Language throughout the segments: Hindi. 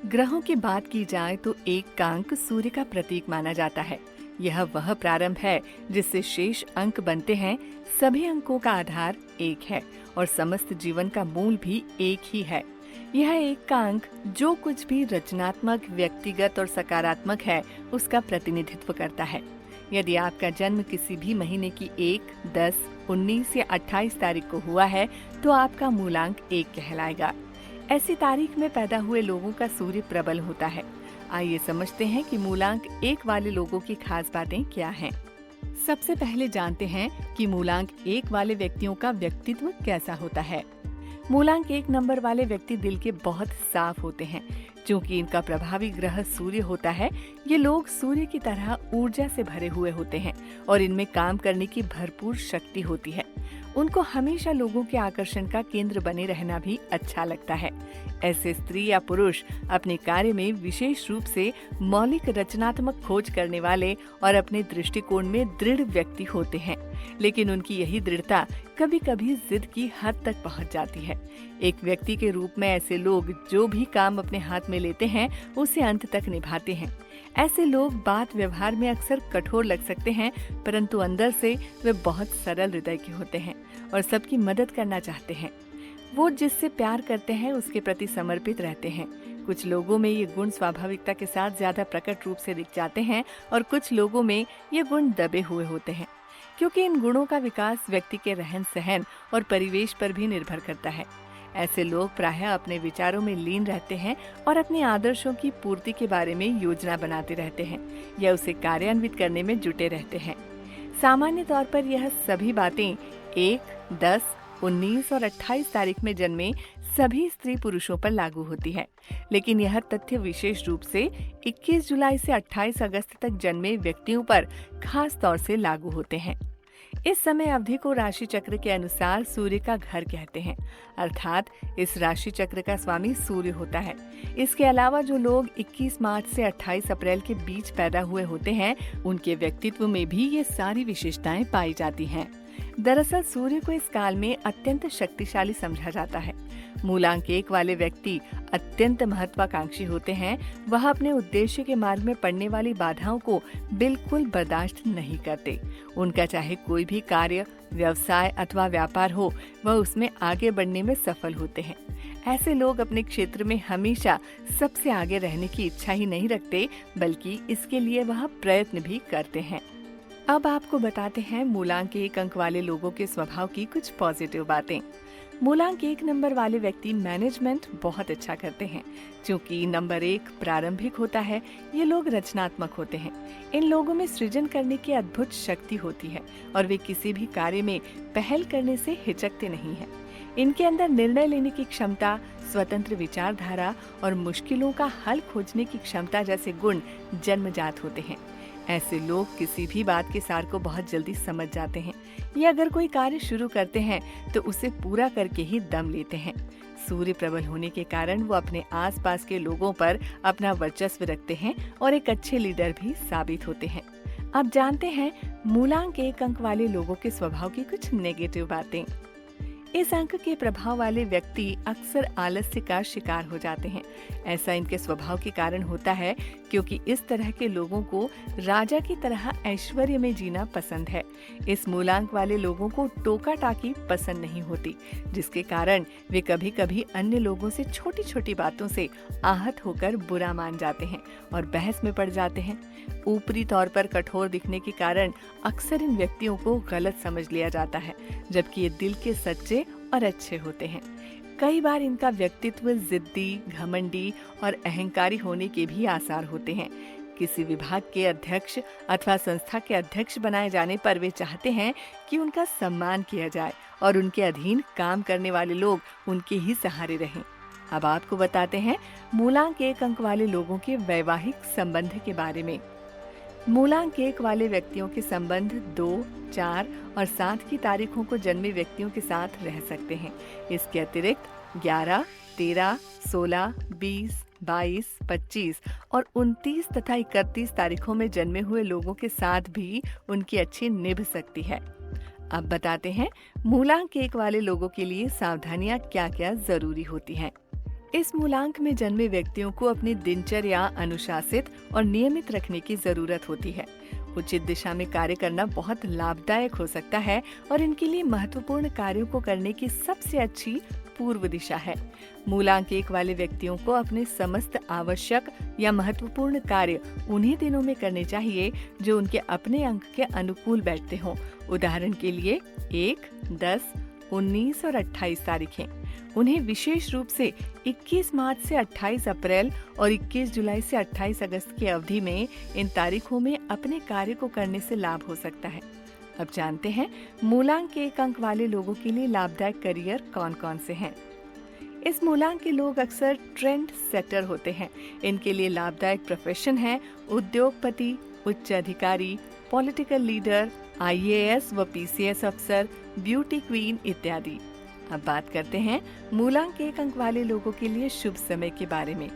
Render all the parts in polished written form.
ग्रहों की बात की जाए तो एक का अंक सूर्य का प्रतीक माना जाता है। यह वह प्रारंभ है जिससे शेष अंक बनते हैं। सभी अंकों का आधार एक है और समस्त जीवन का मूल भी एक ही है। यह एक का अंक जो कुछ भी रचनात्मक, व्यक्तिगत और सकारात्मक है उसका प्रतिनिधित्व करता है। यदि आपका जन्म किसी भी महीने की 1, 10, 19 या 28 तारीख को हुआ है तो आपका मूलांक 1 कहलाएगा। ऐसी तारीख में पैदा हुए लोगों का सूर्य प्रबल होता है। आइए समझते हैं कि मूलांक 1 वाले लोगों की खास बातें क्या हैं। सबसे पहले जानते हैं कि मूलांक 1 वाले व्यक्तियों का व्यक्तित्व कैसा होता है। मूलांक 1 नंबर वाले व्यक्ति दिल के बहुत साफ होते हैं। क्योंकि इनका प्रभावी ग्रह सूर्य होता है, ये लोग सूर्य की तरह ऊर्जा से भरे हुए होते हैं और इनमें काम करने की भरपूर शक्ति होती है। उनको हमेशा लोगों के आकर्षण का केंद्र बने रहना भी अच्छा लगता है। ऐसे स्त्री या पुरुष अपने कार्य में विशेष रूप से मौलिक रचनात्मक खोज करने वाले और अपने दृष्टिकोण में दृढ़ व्यक्ति होते हैं। लेकिन उनकी यही दृढ़ता कभी कभी जिद की हद तक पहुंच जाती है। एक व्यक्ति के रूप में ऐसे लोग जो भी काम अपने हाथ में लेते हैं उसे अंत तक निभाते हैं। ऐसे लोग बात व्यवहार में अक्सर कठोर लग सकते हैं, परंतु अंदर से वे बहुत सरल हृदय के होते हैं और सबकी मदद करना चाहते हैं। वो जिससे प्यार करते हैं उसके प्रति समर्पित रहते हैं। कुछ लोगों में ये गुण स्वाभाविकता के साथ ज्यादा प्रकट रूप से दिख जाते हैं और कुछ लोगों में ये गुण दबे हुए होते हैं, क्योंकि इन गुणों का विकास व्यक्ति के रहन सहन और परिवेश पर भी निर्भर करता है। ऐसे लोग प्रायः अपने विचारों में लीन रहते हैं और अपने आदर्शों की पूर्ति के बारे में योजना बनाते रहते हैं या उसे कार्यान्वित करने में जुटे रहते हैं। सामान्य तौर पर यह सभी बातें 1, 10, 19 और 28 तारीख में जन्मे सभी स्त्री पुरुषों पर लागू होती है। लेकिन यह तथ्य विशेष रूप से 21 जुलाई से 28 अगस्त तक जन्मे व्यक्तियों पर खास तौर से लागू होते हैं। इस समय अवधि को राशि चक्र के अनुसार सूर्य का घर कहते हैं, अर्थात इस राशि चक्र का स्वामी सूर्य होता है। इसके अलावा जो लोग 21 मार्च से 28 अप्रैल के बीच पैदा हुए होते हैं, उनके व्यक्तित्व में भी ये सारी विशेषताएं पाई जाती हैं। दरअसल सूर्य को इस काल में अत्यंत शक्तिशाली समझा जाता है। मूलांक 1 वाले व्यक्ति अत्यंत महत्वाकांक्षी होते हैं। वह अपने उद्देश्य के मार्ग में पड़ने वाली बाधाओं को बिल्कुल बर्दाश्त नहीं करते। उनका चाहे कोई भी कार्य, व्यवसाय अथवा व्यापार हो, वह उसमें आगे बढ़ने में सफल होते हैं। ऐसे लोग अपने क्षेत्र में हमेशा सबसे आगे रहने की इच्छा ही नहीं रखते, बल्कि इसके लिए वह प्रयत्न भी करते हैं। अब आपको बताते हैं मूलांक 1 अंक वाले लोगों के स्वभाव की कुछ पॉजिटिव बातें। मूलांक 1 नंबर वाले व्यक्ति मैनेजमेंट बहुत अच्छा करते हैं। क्योंकि नंबर 1 प्रारंभिक होता है, ये लोग रचनात्मक होते हैं। इन लोगों में सृजन करने की अद्भुत शक्ति होती है और वे किसी भी कार्य में पहल करने से हिचकते नहीं हैं। इनके अंदर निर्णय लेने की क्षमता, स्वतंत्र विचारधारा और मुश्किलों का हल खोजने की क्षमता जैसे गुण जन्मजात होते हैं। ऐसे लोग किसी भी बात के सार को बहुत जल्दी समझ जाते हैं या अगर कोई कार्य शुरू करते हैं तो उसे पूरा करके ही दम लेते हैं। सूर्य प्रबल होने के कारण वो अपने आसपास के लोगों पर अपना वर्चस्व रखते हैं और एक अच्छे लीडर भी साबित होते हैं। अब जानते हैं मूलांक 1 अंक वाले लोगों के स्वभाव की कुछ नेगेटिव बातें। इस अंक के प्रभाव वाले व्यक्ति अक्सर आलस्य का शिकार हो जाते हैं। ऐसा इनके स्वभाव के कारण होता है क्योंकि इस तरह के लोगों को राजा की तरह ऐश्वर्य में जीना पसंद है। इस मूलांक वाले लोगों को टोका टाकी पसंद नहीं होती, जिसके कारण वे कभी कभी अन्य लोगों से छोटी छोटी बातों से आहत होकर बुरा मान जाते हैं और बहस में पड़ जाते हैं। ऊपरी तौर पर कठोर दिखने के कारण अक्सर इन व्यक्तियों को गलत समझ लिया जाता है, जबकि ये दिल के सच्चे और अच्छे होते हैं। कई बार इनका व्यक्तित्व जिद्दी, घमंडी और अहंकारी होने के भी आसार होते हैं। किसी विभाग के अध्यक्ष अथवा संस्था के अध्यक्ष बनाए जाने पर वे चाहते हैं कि उनका सम्मान किया जाए और उनके अधीन काम करने वाले लोग उनके ही सहारे रहें। अब आपको बताते हैं मूलांक 1 अंक वाले लोगों के वैवाहिक संबंध के बारे में। मूलांक 1 वाले व्यक्तियों के संबंध 2, 4 और 7 की तारीखों को जन्मे व्यक्तियों के साथ रह सकते हैं। इसके अतिरिक्त 11, 13, 16, 20, 22, 25 और 29 तथा 31 तारीखों में जन्मे हुए लोगों के साथ भी उनकी अच्छी निभ सकती है। अब बताते हैं मूलांक 1 वाले लोगों के लिए सावधानियां क्या-क्या जरूरी होती हैं। इस मूलांक में जन्मे व्यक्तियों को अपनी दिनचर्या अनुशासित और नियमित रखने की जरूरत होती है। उचित दिशा में कार्य करना बहुत लाभदायक हो सकता है और इनके लिए महत्वपूर्ण कार्यों को करने की सबसे अच्छी पूर्व दिशा है। मूलांक 1 वाले व्यक्तियों को अपने समस्त आवश्यक या महत्वपूर्ण कार्य उन्हीं दिनों में करने चाहिए जो उनके अपने अंक के अनुकूल बैठते हों। उदाहरण के लिए 1, 10, 19 और 28 तारीखें। उन्हें विशेष रूप से 21 मार्च से 28 अप्रैल और 21 जुलाई से 28 अगस्त की अवधि में इन तारीखों में अपने कार्य को करने से लाभ हो सकता है। अब जानते हैं मूलांक 1 अंक वाले लोगों के लिए लाभदायक करियर कौन कौन से हैं। इस मूलांक के लोग अक्सर ट्रेंड सेटर होते हैं। इनके लिए लाभदायक प्रोफेशन है उद्योगपति, उच्च अधिकारी, पॉलिटिकल लीडर, IAS व PCS अफसर, ब्यूटी क्वीन इत्यादि। अब बात करते हैं मूलांक 1 अंक वाले लोगों के लिए शुभ समय के बारे में।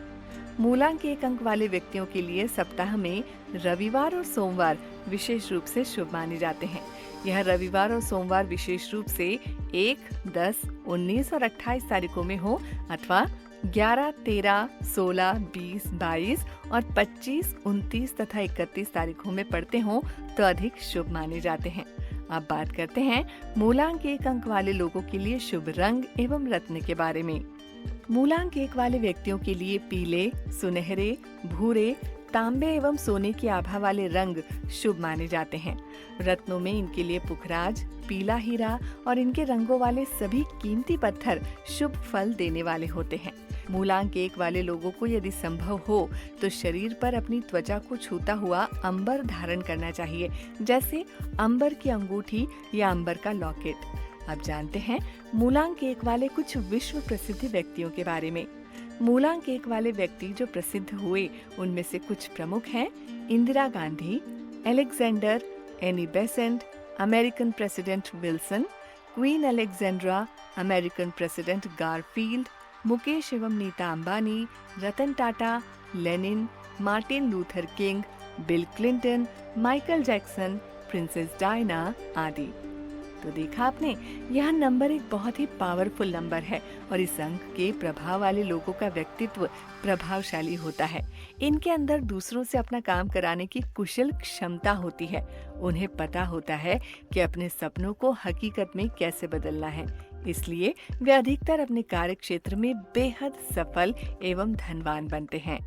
मूलांक 1 अंक वाले व्यक्तियों के लिए सप्ताह में रविवार और सोमवार विशेष रूप से शुभ माने जाते हैं। यह रविवार और सोमवार विशेष रूप से 1, 10, 19 और 28 तारीखों में हो अथवा 11, 13, 16, 20, 22 और 25, 29 तथा 31 तारीखों में पड़ते हों तो अधिक शुभ माने जाते हैं। अब बात करते हैं मूलांक 1 अंक वाले लोगों के लिए शुभ रंग एवं रत्न के बारे में। मूलांक 1 वाले व्यक्तियों के लिए पीले, सुनहरे, भूरे, तांबे एवं सोने की आभा वाले रंग शुभ माने जाते हैं। रत्नों में इनके लिए पुखराज, पीला हीरा और इनके रंगों वाले सभी कीमती पत्थर शुभ फल देने वाले होते हैं। मूलांक 1 वाले लोगों को यदि संभव हो तो शरीर पर अपनी त्वचा को छूता हुआ अंबर धारण करना चाहिए, जैसे अंबर की अंगूठी या अंबर का लॉकेट। अब जानते हैं मूलांक 1 वाले कुछ विश्व प्रसिद्ध व्यक्तियों के बारे में। मूलांक 1 वाले व्यक्ति जो प्रसिद्ध हुए उनमें से कुछ प्रमुख हैं Indira Gandhi, Alexander, Annie Besant, American president Wilson, queen Alexandra, American president Garfield, Mukesh एवं Nita Ambani, Ratan Tata, Lenin, Martin Luther King, Bill Clinton, Michael Jackson, princess Diana आदि। तो देखा आपने, यह नंबर एक बहुत ही पावरफुल नंबर है और इस अंक के प्रभाव वाले लोगों का व्यक्तित्व प्रभावशाली होता है। इनके अंदर दूसरों से अपना काम कराने की कुशल क्षमता होती है। उन्हें पता होता है कि अपने सपनों को हकीकत में कैसे बदलना है, इसलिए वे अधिकतर अपने कार्य क्षेत्र में बेहद सफल एवं धनवान बनते हैं।